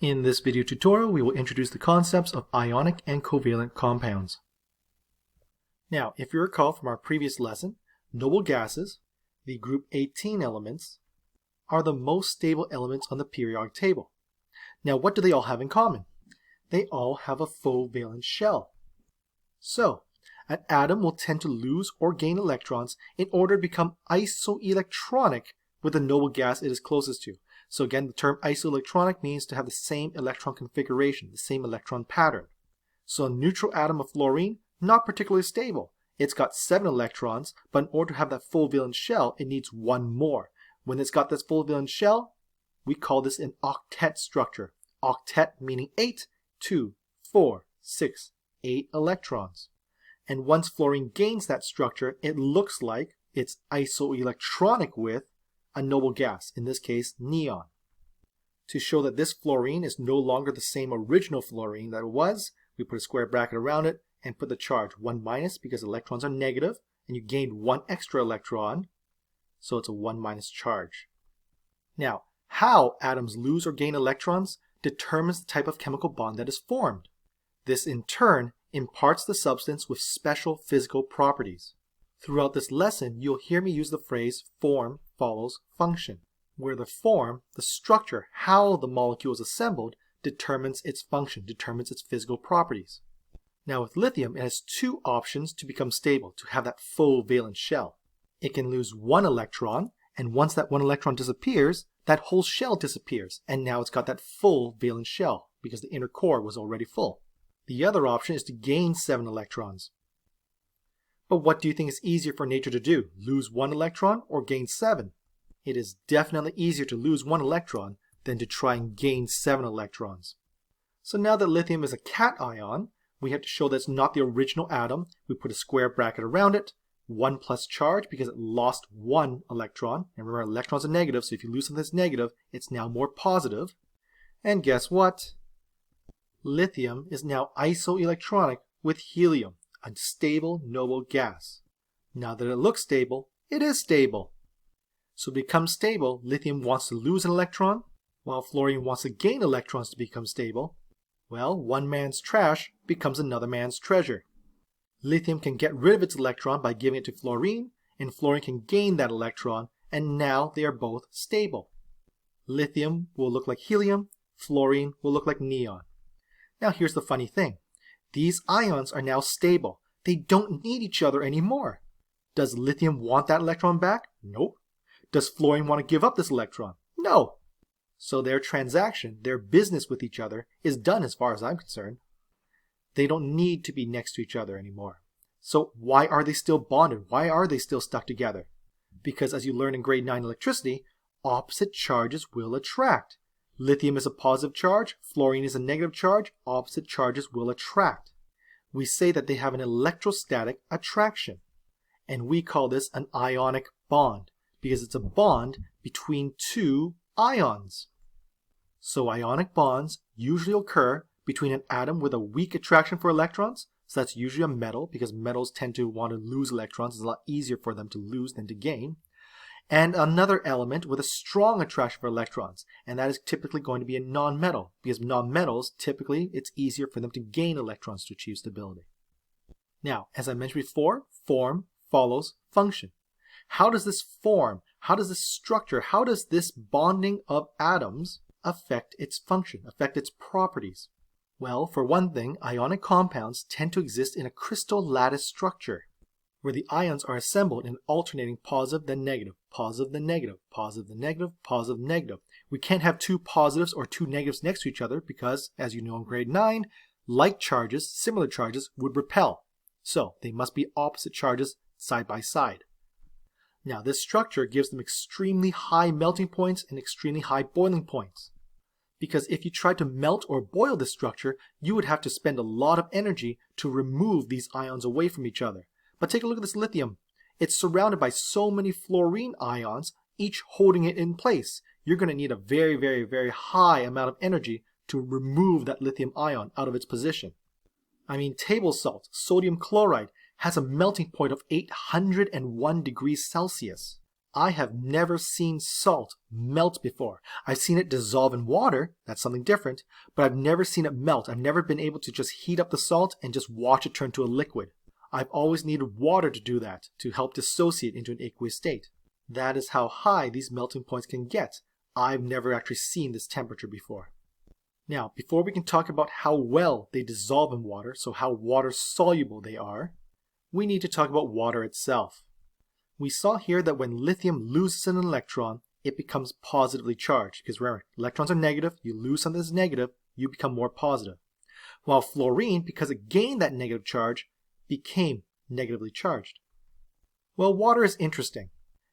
In this video tutorial, we will introduce the concepts of ionic and covalent compounds. Now, if you recall from our previous lesson, noble gases, the group 18 elements, are the most stable elements on the periodic table. Now, what do they all have in common? They all have a full valence shell. So, an atom will tend to lose or gain electrons in order to become isoelectronic with the noble gas it is closest to. So again, the term isoelectronic means to have the same electron configuration, the same electron pattern. So a neutral atom of fluorine, not particularly stable. It's got 7 electrons, but in order to have that full valence shell, it needs 1 more. When it's got this full valence shell, we call this an octet structure. Octet meaning 8, 2, 4, 6, 8 electrons. And once fluorine gains that structure, it looks like it's isoelectronic with a noble gas, in this case neon. To show that this fluorine is no longer the same original fluorine that it was, we put a square bracket around it and put the charge 1 minus because electrons are negative, and you gained 1 extra electron, so it's a 1 minus charge. Now, how atoms lose or gain electrons determines the type of chemical bond that is formed. This in turn imparts the substance with special physical properties. Throughout this lesson, you'll hear me use the phrase form follows function, where the form, the structure, how the molecule is assembled, determines its function, determines its physical properties. Now with lithium, it has 2 options to become stable, to have that full valence shell. It can lose 1 electron, and once that 1 electron disappears, that whole shell disappears, and now it's got that full valence shell, because the inner core was already full. The other option is to gain 7 electrons. But what do you think is easier for nature to do? Lose 1 electron or gain 7? It is definitely easier to lose 1 electron than to try and gain 7 electrons. So now that lithium is a cation, we have to show that it's not the original atom. We put a square bracket around it, 1 plus charge because it lost 1 electron. And remember, electrons are negative, so if you lose something that's negative, it's now more positive. And guess what? Lithium is now isoelectronic with helium, a stable noble gas. Now that it looks stable, it is stable. So to become stable, lithium wants to lose an electron, while fluorine wants to gain electrons to become stable. Well, one man's trash becomes another man's treasure. Lithium can get rid of its electron by giving it to fluorine, and fluorine can gain that electron, and now they are both stable. Lithium will look like helium, fluorine will look like neon. Now here's the funny thing. These ions are now stable. They don't need each other anymore. Does lithium want that electron back? Nope. Does fluorine want to give up this electron? No. So their transaction, their business with each other, is done as far as I'm concerned. They don't need to be next to each other anymore. So why are they still bonded? Why are they still stuck together? Because as you learn in grade 9 electricity, opposite charges will attract. Lithium is a positive charge, fluorine is a negative charge, opposite charges will attract. We say that they have an electrostatic attraction. And we call this an ionic bond, because it's a bond between 2 ions. So ionic bonds usually occur between an atom with a weak attraction for electrons, so that's usually a metal, because metals tend to want to lose electrons. It's a lot easier for them to lose than to gain. And another element with a strong attraction for electrons, and that is typically going to be a non-metal, because non-metals, typically, it's easier for them to gain electrons to achieve stability. Now, as I mentioned before, form follows function. How does this form, how does this structure, how does this bonding of atoms affect its function, affect its properties? Well, for one thing, ionic compounds tend to exist in a crystal lattice structure, where the ions are assembled in alternating positive then negative, positive then negative, positive then negative, positive then negative. We can't have 2 positives or 2 negatives next to each other because, as you know in grade 9, like charges, similar charges, would repel. So they must be opposite charges side by side. Now this structure gives them extremely high melting points and extremely high boiling points. Because if you tried to melt or boil this structure, you would have to spend a lot of energy to remove these ions away from each other. But take a look at this lithium. It's surrounded by so many fluorine ions, each holding it in place. You're going to need a very, very, very high amount of energy to remove that lithium ion out of its position. I mean, table salt, sodium chloride, has a melting point of 801 degrees Celsius. I have never seen salt melt before. I've seen it dissolve in water, that's something different, but I've never seen it melt. I've never been able to just heat up the salt and just watch it turn to a liquid. I've always needed water to do that, to help dissociate into an aqueous state. That is how high these melting points can get. I've never actually seen this temperature before. Now, before we can talk about how well they dissolve in water, so how water soluble they are, we need to talk about water itself. We saw here that when lithium loses an electron, it becomes positively charged. Because remember, electrons are negative, you lose something that's negative, you become more positive. While fluorine, because it gained that negative charge, became negatively charged. Well, water is interesting.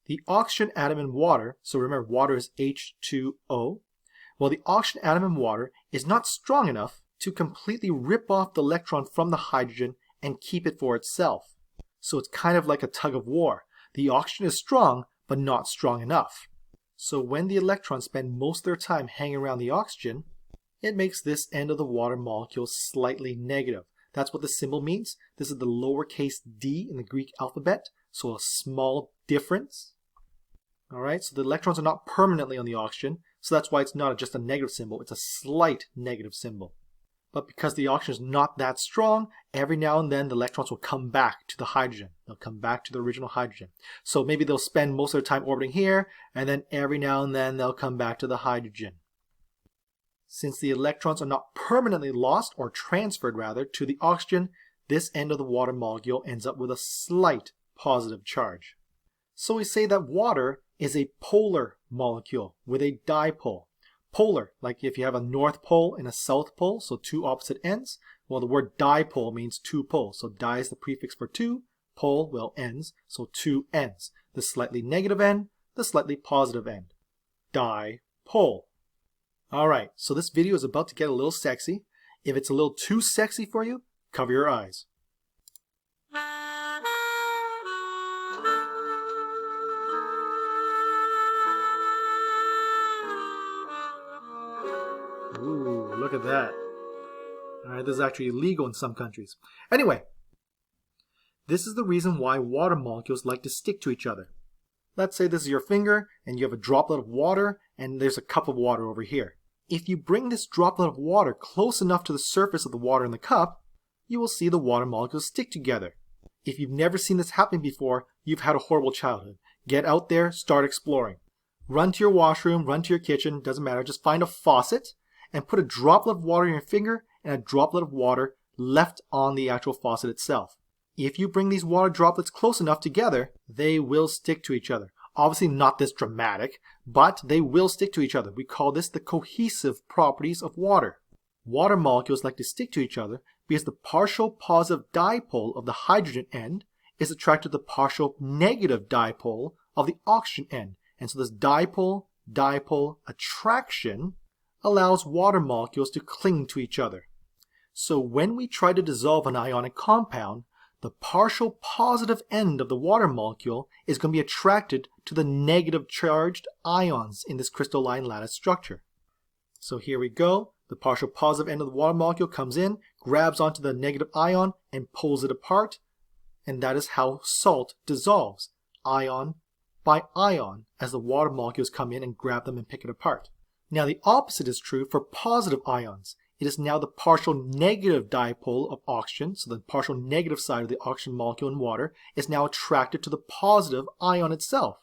The oxygen atom in water, so remember water is H2O, well, the oxygen atom in water is not strong enough to completely rip off the electron from the hydrogen and keep it for itself. So it's kind of like a tug of war. The oxygen is strong, but not strong enough. So when the electrons spend most of their time hanging around the oxygen, it makes this end of the water molecule slightly negative. That's what the symbol means. This is the lowercase d in the Greek alphabet, so a small difference. Alright, so the electrons are not permanently on the oxygen, so that's why it's not just a negative symbol, it's a slight negative symbol. But because the oxygen is not that strong, every now and then the electrons will come back to the hydrogen. They'll come back to the original hydrogen. So maybe they'll spend most of their time orbiting here, and then every now and then they'll come back to the hydrogen. Since the electrons are not permanently lost, or transferred rather, to the oxygen, this end of the water molecule ends up with a slight positive charge. So we say that water is a polar molecule with a dipole. Polar, like if you have a north pole and a south pole, so two opposite ends. Well, the word dipole means two poles. So di is the prefix for two, pole, well, ends, so two ends. The slightly negative end, the slightly positive end. Dipole. Alright, so this video is about to get a little sexy. If it's a little too sexy for you, cover your eyes. Ooh, look at that. Alright, this is actually illegal in some countries. Anyway, this is the reason why water molecules like to stick to each other. Let's say this is your finger and you have a droplet of water and there's a cup of water over here. If you bring this droplet of water close enough to the surface of the water in the cup, you will see the water molecules stick together. If you've never seen this happen before, you've had a horrible childhood. Get out there, start exploring. Run to your washroom, run to your kitchen, doesn't matter, just find a faucet and put a droplet of water in your finger and a droplet of water left on the actual faucet itself. If you bring these water droplets close enough together, they will stick to each other. Obviously not this dramatic, but they will stick to each other. We call this the cohesive properties of water. Water molecules like to stick to each other because the partial positive dipole of the hydrogen end is attracted to the partial negative dipole of the oxygen end. And so this dipole-dipole attraction allows water molecules to cling to each other. So when we try to dissolve an ionic compound, the partial positive end of the water molecule is going to be attracted to the negative charged ions in this crystalline lattice structure. So here we go. The partial positive end of the water molecule comes in, grabs onto the negative ion, and pulls it apart. And that is how salt dissolves, ion by ion, as the water molecules come in and grab them and pick it apart. Now the opposite is true for positive ions. It is now the partial negative dipole of oxygen, so the partial negative side of the oxygen molecule in water is now attracted to the positive ion itself.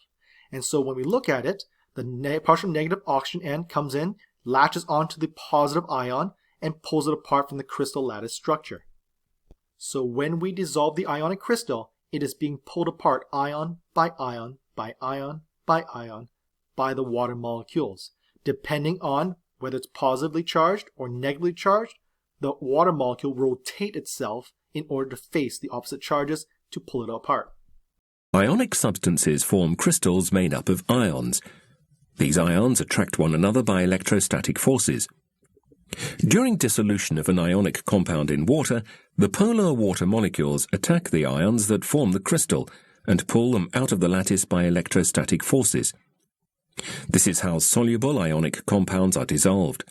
And so when we look at it, the partial negative oxygen end comes in, latches onto the positive ion, and pulls it apart from the crystal lattice structure. So when we dissolve the ionic crystal, it is being pulled apart ion by ion by ion by ion by the water molecules. Depending on whether it's positively charged or negatively charged, the water molecule will rotate itself in order to face the opposite charges to pull it apart. Ionic substances form crystals made up of ions. These ions attract one another by electrostatic forces. During dissolution of an ionic compound in water, the polar water molecules attack the ions that form the crystal and pull them out of the lattice by electrostatic forces. This is how soluble ionic compounds are dissolved.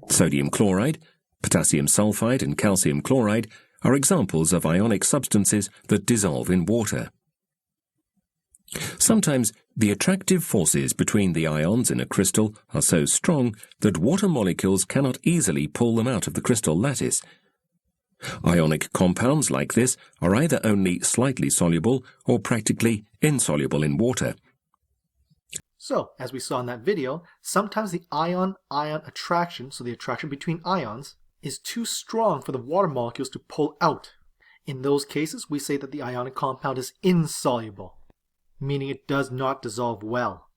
Sodium chloride, potassium sulfide, and calcium chloride are examples of ionic substances that dissolve in water. Sometimes the attractive forces between the ions in a crystal are so strong that water molecules cannot easily pull them out of the crystal lattice. Ionic compounds like this are either only slightly soluble or practically insoluble in water. So, as we saw in that video, sometimes the ion-ion attraction, so the attraction between ions, is too strong for the water molecules to pull out. In those cases, we say that the ionic compound is insoluble, meaning it does not dissolve well.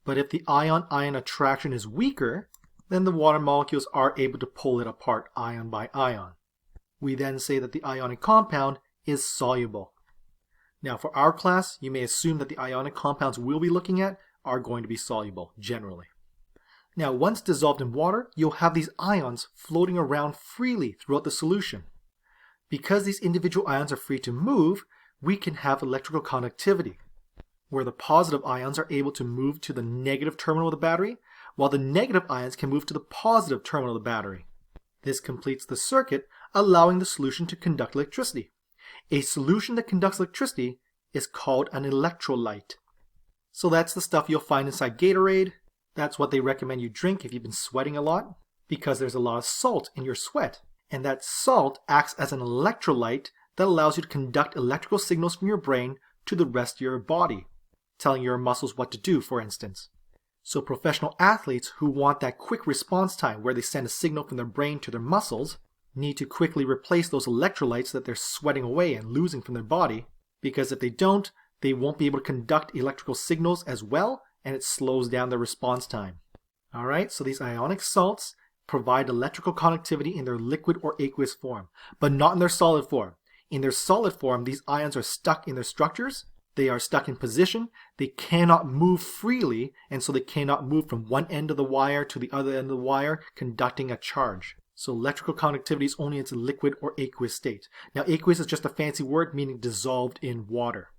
But if the ion-ion attraction is weaker, then the water molecules are able to pull it apart ion by ion. We then say that the ionic compound is soluble. Now for our class, you may assume that the ionic compounds we'll be looking at are going to be soluble, generally. Now once dissolved in water, you'll have these ions floating around freely throughout the solution. Because these individual ions are free to move, we can have electrical conductivity, where the positive ions are able to move to the negative terminal of the battery, while the negative ions can move to the positive terminal of the battery. This completes the circuit, allowing the solution to conduct electricity. A solution that conducts electricity is called an electrolyte. So that's the stuff you'll find inside Gatorade. That's what they recommend you drink if you've been sweating a lot, because there's a lot of salt in your sweat. And that salt acts as an electrolyte that allows you to conduct electrical signals from your brain to the rest of your body, telling your muscles what to do, for instance. So professional athletes who want that quick response time where they send a signal from their brain to their muscles need to quickly replace those electrolytes that they're sweating away and losing from their body, because if they don't, they won't be able to conduct electrical signals as well, and it slows down their response time. Alright, so these ionic salts provide electrical conductivity in their liquid or aqueous form, but not in their solid form. In their solid form, these ions are stuck in their structures, they are stuck in position, they cannot move freely, and so they cannot move from one end of the wire to the other end of the wire, conducting a charge. So electrical conductivity is only in its liquid or aqueous state. Now aqueous is just a fancy word meaning dissolved in water.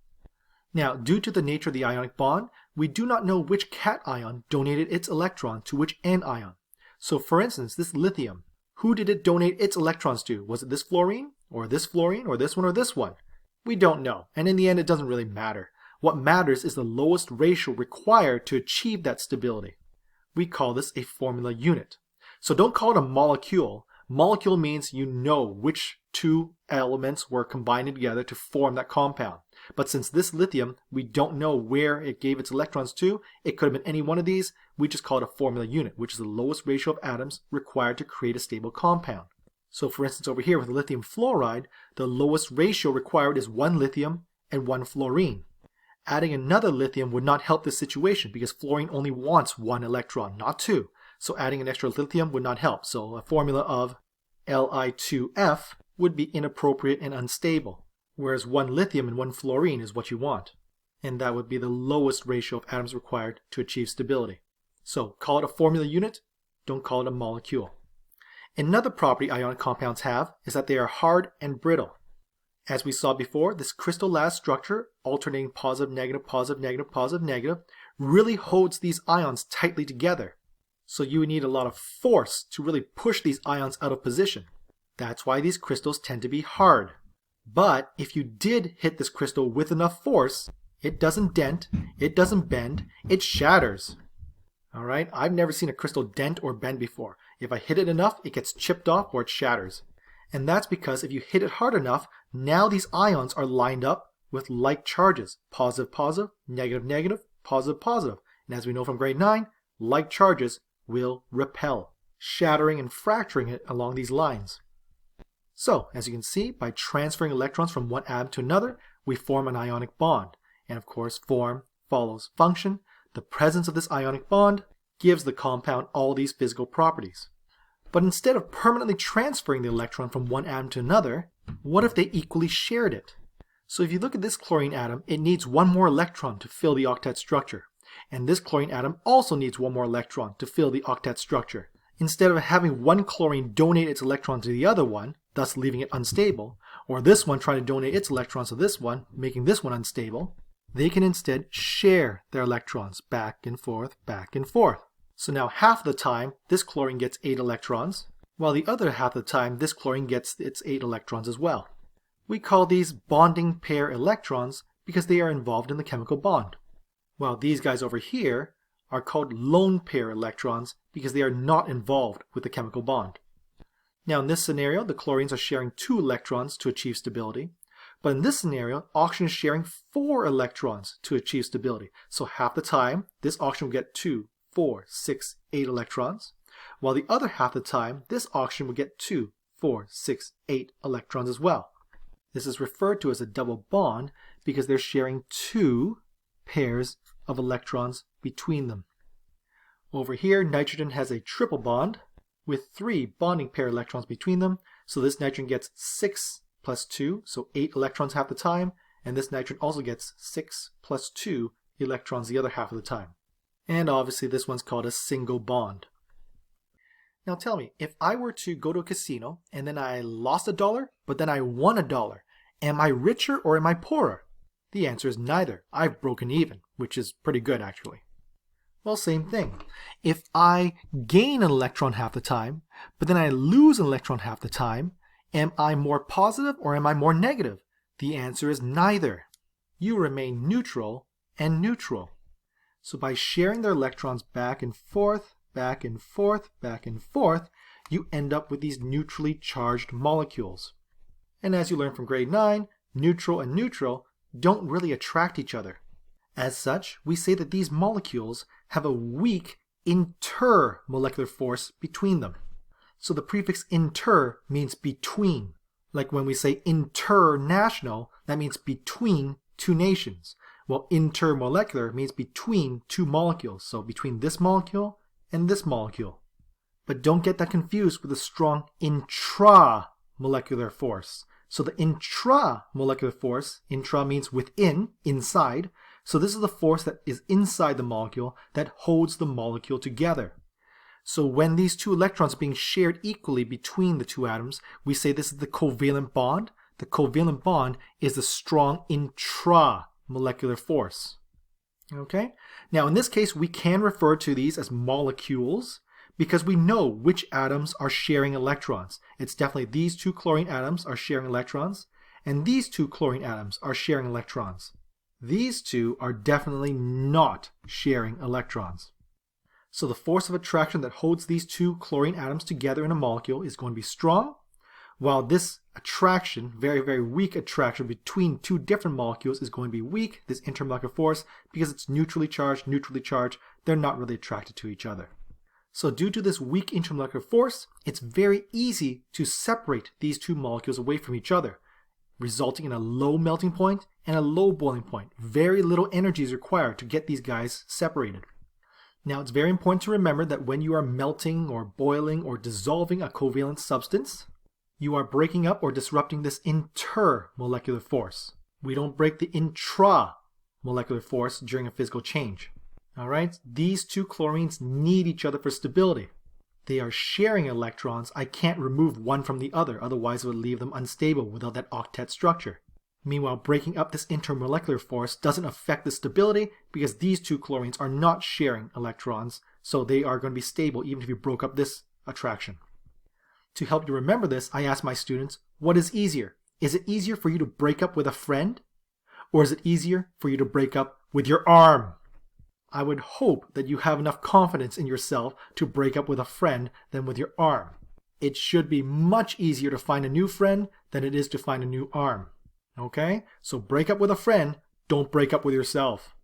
Now, due to the nature of the ionic bond, we do not know which cation donated its electron to which anion. So for instance, this lithium, who did it donate its electrons to? Was it this fluorine, or this one, or this one? We don't know, and in the end it doesn't really matter. What matters is the lowest ratio required to achieve that stability. We call this a formula unit. So don't call it a molecule. Molecule means you know which two elements were combined together to form that compound. But since this lithium, we don't know where it gave its electrons to, it could have been any one of these, we just call it a formula unit, which is the lowest ratio of atoms required to create a stable compound. So for instance over here with lithium fluoride, the lowest ratio required is 1 lithium and 1 fluorine. Adding another lithium would not help this situation because fluorine only wants 1 electron, not 2. So adding an extra lithium would not help. So a formula of Li2F would be inappropriate and unstable, whereas 1 lithium and 1 fluorine is what you want. And that would be the lowest ratio of atoms required to achieve stability. So call it a formula unit, don't call it a molecule. Another property ionic compounds have is that they are hard and brittle. As we saw before, this crystal lattice structure, alternating positive, negative, positive, negative, positive, negative, really holds these ions tightly together. So you would need a lot of force to really push these ions out of position. That's why these crystals tend to be hard. But if you did hit this crystal with enough force, it doesn't dent, it doesn't bend, it shatters. Alright, I've never seen a crystal dent or bend before. If I hit it enough, it gets chipped off or it shatters. And that's because if you hit it hard enough, now these ions are lined up with like charges. Positive, positive, negative, negative, positive, positive. And as we know from grade 9, like charges will repel, shattering and fracturing it along these lines. So, as you can see, by transferring electrons from one atom to another, we form an ionic bond. And of course, form follows function. The presence of this ionic bond gives the compound all these physical properties. But instead of permanently transferring the electron from one atom to another, what if they equally shared it? So if you look at this chlorine atom, it needs one more electron to fill the octet structure. And this chlorine atom also needs one more electron to fill the octet structure. Instead of having one chlorine donate its electron to the other one, thus leaving it unstable, or this one trying to donate its electrons to this one, making this one unstable, they can instead share their electrons back and forth, back and forth. So now half the time, this chlorine gets 8 electrons, while the other half of the time, this chlorine gets its 8 electrons as well. We call these bonding pair electrons because they are involved in the chemical bond, while these guys over here are called lone pair electrons because they are not involved with the chemical bond. Now in this scenario, the chlorines are sharing 2 electrons to achieve stability, but in this scenario, oxygen is sharing 4 electrons to achieve stability. So half the time, this oxygen will get 2, 4, 6, 8 electrons, while the other half the time, this oxygen will get 2, 4, 6, 8 electrons as well. This is referred to as a double bond because they're sharing 2 pairs of electrons between them. Over here, nitrogen has a triple bond with 3 bonding pair electrons between them, so this nitrogen gets 6 plus 2, so 8 electrons half the time, and this nitrogen also gets 6 plus 2 electrons the other half of the time. And obviously this one's called a single bond. Now tell me, if I were to go to a casino and then I lost $1, but then I won $1, am I richer or am I poorer? The answer is neither. I've broken even, which is pretty good actually. Well, same thing. If I gain an electron half the time, but then I lose an electron half the time, am I more positive or am I more negative? The answer is neither. You remain neutral and neutral. So by sharing their electrons back and forth, back and forth, back and forth, you end up with these neutrally charged molecules. And as you learned from grade 9, neutral and neutral don't really attract each other. As such, we say that these molecules have a weak intermolecular force between them. So the prefix inter means between. Like when we say international, that means between 2 nations. Well, intermolecular means between 2 molecules. So between this molecule and this molecule. But don't get that confused with a strong intramolecular force. So the intramolecular force, intra means within, inside. So this is the force that is inside the molecule that holds the molecule together. So when these 2 electrons are being shared equally between the 2 atoms, we say this is the covalent bond. The covalent bond is the strong intramolecular force. Okay? Now in this case, we can refer to these as molecules because we know which atoms are sharing electrons. It's definitely these 2 chlorine atoms are sharing electrons, and these 2 chlorine atoms are sharing electrons. These 2 are definitely not sharing electrons. So the force of attraction that holds these 2 chlorine atoms together in a molecule is going to be strong, while this attraction, very, very weak attraction between 2 different molecules is going to be weak, this intermolecular force, because it's neutrally charged, they're not really attracted to each other. So due to this weak intermolecular force, it's very easy to separate these 2 molecules away from each other, resulting in a low melting point and a low boiling point. Very little energy is required to get these guys separated. Now it's very important to remember that when you are melting or boiling or dissolving a covalent substance, you are breaking up or disrupting this intermolecular force. We don't break the intramolecular force during a physical change. Alright, these 2 chlorines need each other for stability. They are sharing electrons. I can't remove one from the other, otherwise it would leave them unstable without that octet structure. Meanwhile, breaking up this intermolecular force doesn't affect the stability because these 2 chlorines are not sharing electrons, so they are going to be stable even if you broke up this attraction. To help you remember this, I ask my students, what is easier? Is it easier for you to break up with a friend? Or is it easier for you to break up with your arm? I would hope that you have enough confidence in yourself to break up with a friend than with your arm. It should be much easier to find a new friend than it is to find a new arm. Okay? So break up with a friend, don't break up with yourself.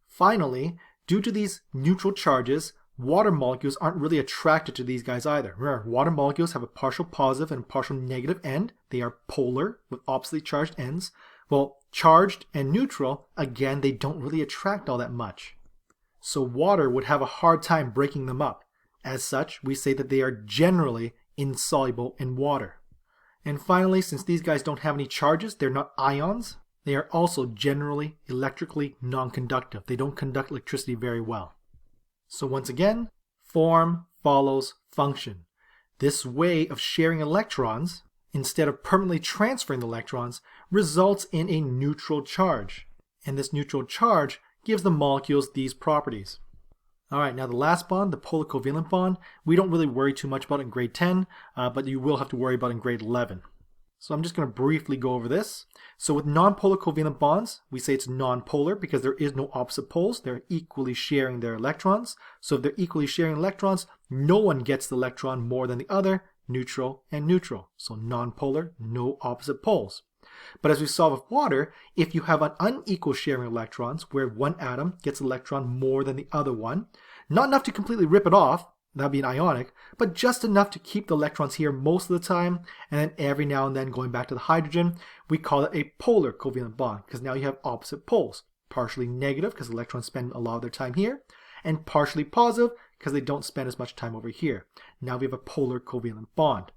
Finally, due to these neutral charges, water molecules aren't really attracted to these guys either. Remember, water molecules have a partial positive and a partial negative end. They are polar with oppositely charged ends. Well, charged and neutral, again, they don't really attract all that much. So water would have a hard time breaking them up. As such, we say that they are generally insoluble in water. And finally, since these guys don't have any charges, they're not ions, they are also generally electrically non-conductive. They don't conduct electricity very well. So once again, form follows function. This way of sharing electrons, instead of permanently transferring the electrons, results in a neutral charge. And this neutral charge gives the molecules these properties. Alright, now the last bond, the polar covalent bond, we don't really worry too much about in grade 10, but you will have to worry about in grade 11. So I'm just going to briefly go over this. So with nonpolar covalent bonds, we say it's nonpolar because there is no opposite poles. They're equally sharing their electrons. So if they're equally sharing electrons, no one gets the electron more than the other, neutral and neutral. So nonpolar, no opposite poles. But as we saw with water, if you have an unequal sharing of electrons where one atom gets an electron more than the other one, not enough to completely rip it off, that would be an ionic, but just enough to keep the electrons here most of the time, and then every now and then going back to the hydrogen, we call it a polar covalent bond, because now you have opposite poles. Partially negative, because electrons spend a lot of their time here, and partially positive, because they don't spend as much time over here. Now we have a polar covalent bond.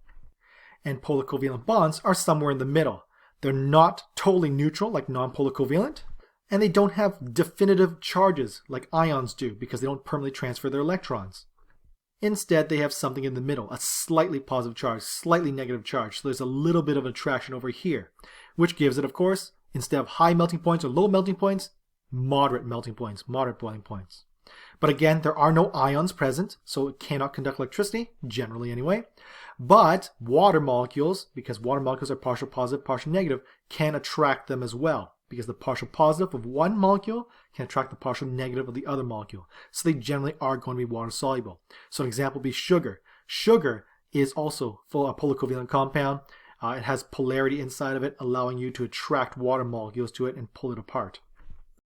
And polar covalent bonds are somewhere in the middle. They're not totally neutral like nonpolar covalent, and they don't have definitive charges like ions do, because they don't permanently transfer their electrons. Instead, they have something in the middle, a slightly positive charge, slightly negative charge. So there's a little bit of attraction over here, which gives it, of course, instead of high melting points or low melting points, moderate melting points, moderate boiling points. But again, there are no ions present, so it cannot conduct electricity, generally anyway. But water molecules, because water molecules are partial positive, partial negative, can attract them as well, because the partial positive of one molecule can attract the partial negative of the other molecule. So they generally are going to be water soluble. So an example would be sugar. Sugar is also a polar covalent compound. It has polarity inside of it, allowing you to attract water molecules to it and pull it apart.